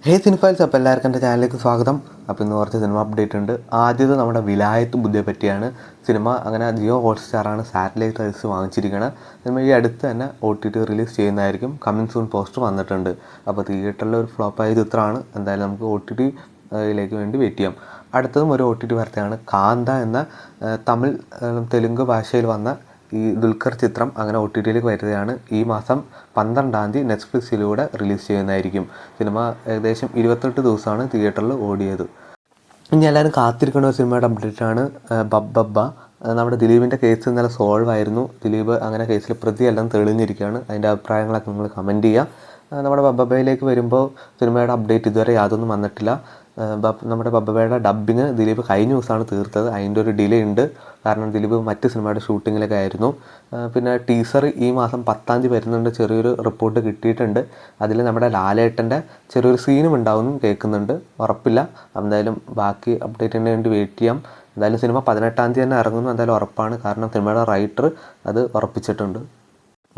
ഹേ സിനിഫൈൽസ്, അപ്പോൾ എല്ലാവർക്കും എൻ്റെ ചാനലിലേക്ക് സ്വാഗതം. അപ്പോൾ ഇന്ന് കുറച്ച് സിനിമ അപ്ഡേറ്റ് ഉണ്ട്. ആദ്യത്തെ നമ്മുടെ വിലായത്ത് ബുദ്ധിയെ പറ്റിയാണ്. സിനിമ അങ്ങനെ ജിയോ ഹോട്ട്സ്റ്റാറാണ് സാറ്റലൈറ്റ് റൈറ്റ്സ് വാങ്ങിച്ചിരിക്കുന്നത്. സിനിമ ഈ അടുത്ത് തന്നെ OTT റിലീസ് ചെയ്യുന്നതായിരിക്കും. കമ്മിങ് സൂൺ പോസ്റ്റർ വന്നിട്ടുണ്ട്. അപ്പോൾ തിയേറ്ററിൽ ഒരു ഫ്ലോപ്പായ ചിത്രമാണ്. എന്തായാലും നമുക്ക് OTT യിലേക്ക് വേണ്ടി വെയിറ്റ് ചെയ്യാം. അടുത്തതും ഒരു OTT വാർത്തയാണ്. കാന്ത എന്ന തമിഴ് തെലുങ്ക് ഭാഷയിൽ വന്ന ഈ ദുൽഖർ ചിത്രം അങ്ങനെ OTTയിലേക്ക് വരുന്നതാണ്. ഈ മാസം 12-ാം തീയതി നെറ്റ്ഫ്ലിക്സിലൂടെ റിലീസ് ചെയ്യുന്നതായിരിക്കും. സിനിമ ഏകദേശം 28 ദിവസമാണ് തിയേറ്ററിൽ ഓടിയത്. ഇനി എല്ലാവരും കാത്തിരിക്കുന്ന ഒരു സിനിമയുടെ അപ്ഡേറ്റാണ് ബബ്ബബ്ബ. നമ്മുടെ ദിലീപിൻ്റെ കേസ് ഇന്നലെ സോൾവ് ആയിരുന്നു. ദിലീപ് അങ്ങനെ കേസിൽ പ്രതിയെല്ലാം തെളിഞ്ഞിരിക്കുകയാണ്. അതിൻ്റെ അഭിപ്രായങ്ങളൊക്കെ നിങ്ങൾ കമൻറ്റ് ചെയ്യുക. നമ്മുടെ ബബ്ബബ്ബയിലേക്ക് വരുമ്പോൾ സിനിമയുടെ അപ്ഡേറ്റ് ഇതുവരെ യാതൊന്നും വന്നിട്ടില്ല. നമ്മുടെ ബബ്ബബ്ബയുടെ ഡബ്ബിങ് ദിലീപ് കഴിഞ്ഞ ദിവസമാണ് തീർത്തത്. അതിൻ്റെ ഒരു ഡിലേ ഉണ്ട്. കാരണം ദിലീപ് മറ്റ് സിനിമയുടെ ഷൂട്ടിങ്ങിലൊക്കെ ആയിരുന്നു. പിന്നെ ടീസർ ഈ മാസം 10-ാം തീയതി വരുന്നുണ്ട്. ചെറിയൊരു റിപ്പോർട്ട് കിട്ടിയിട്ടുണ്ട്. അതിൽ നമ്മുടെ ലാലേട്ടൻ്റെ ചെറിയൊരു സീനും ഉണ്ടാവുമെന്നും കേൾക്കുന്നുണ്ട്. ഉറപ്പില്ല. എന്തായാലും ബാക്കി അപ്ഡേറ്റിന് വേണ്ടി വെയിറ്റ് ചെയ്യാം. എന്തായാലും സിനിമ 18-ാം തീയതി തന്നെ ഇറങ്ങുന്നു എന്തായാലും ഉറപ്പാണ്. കാരണം സിനിമയുടെ റൈറ്റർ അത് ഉറപ്പിച്ചിട്ടുണ്ട്.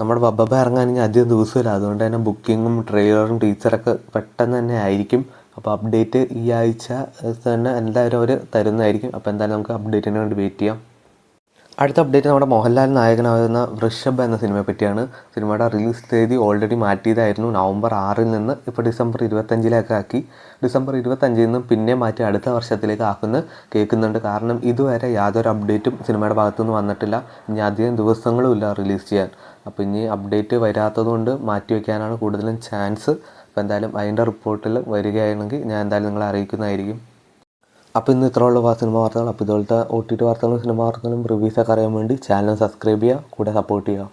നമ്മുടെ ബബ്ബബ്ബ ഇറങ്ങാൻ ഇനി അധികം ദിവസമില്ല. അതുകൊണ്ട് തന്നെ ബുക്കിങ്ങും ട്രെയിലറും ടീച്ചറൊക്കെ പെട്ടെന്ന് തന്നെ ആയിരിക്കും. അപ്പോൾ അപ്ഡേറ്റ് ഈ ആഴ്ച തന്നെ എന്തായാലും അവർ തരുന്നതായിരിക്കും. അപ്പോൾ എന്തായാലും നമുക്ക് അപ്ഡേറ്റിന് വേണ്ടി വെയിറ്റ് ചെയ്യാം. അടുത്ത അപ്ഡേറ്റ് നമ്മുടെ മോഹൻലാൽ നായകനാകുന്ന വൃഷഭ് എന്ന സിനിമയെ പറ്റിയാണ്. സിനിമയുടെ റിലീസ് തീയതി ഓൾറെഡി മാറ്റിയതായിരുന്നു. നവംബർ 6-ൽ നിന്ന് ഇപ്പോൾ ഡിസംബർ 25-ലേക്ക് ആക്കി. ഡിസംബർ 25-ൽ നിന്ന് പിന്നെ മാറ്റി അടുത്ത വർഷത്തിലേക്ക് ആക്കുന്ന കേൾക്കുന്നുണ്ട്. കാരണം ഇതുവരെ യാതൊരു അപ്ഡേറ്റും സിനിമയുടെ ഭാഗത്തുനിന്ന് വന്നിട്ടില്ല. ഇനി അധികം ദിവസങ്ങളുമില്ല റിലീസ് ചെയ്യാൻ. അപ്പോൾ ഇനി അപ്ഡേറ്റ് വരാത്തതുകൊണ്ട് മാറ്റി വയ്ക്കാനാണ് കൂടുതലും ചാൻസ്. അപ്പോൾ എന്തായാലും അതിൻ്റെ റിപ്പോർട്ടിൽ വരികയാണെങ്കിൽ ഞാൻ എന്തായാലും നിങ്ങളെ അറിയിക്കുന്നതായിരിക്കും. അപ്പോൾ ഇന്ന് ഇത്രയുള്ള സിനിമ വാർത്തകൾ. അപ്പോൾ ഇതുപോലത്തെ OTT വാർത്തകളും സിനിമ വാർത്തകളും റിവ്യൂസൊക്കെ അറിയാൻ വേണ്ടി ചാനൽ സബ്സ്ക്രൈബ് ചെയ്യുക, കൂടെ സപ്പോർട്ട് ചെയ്യുക.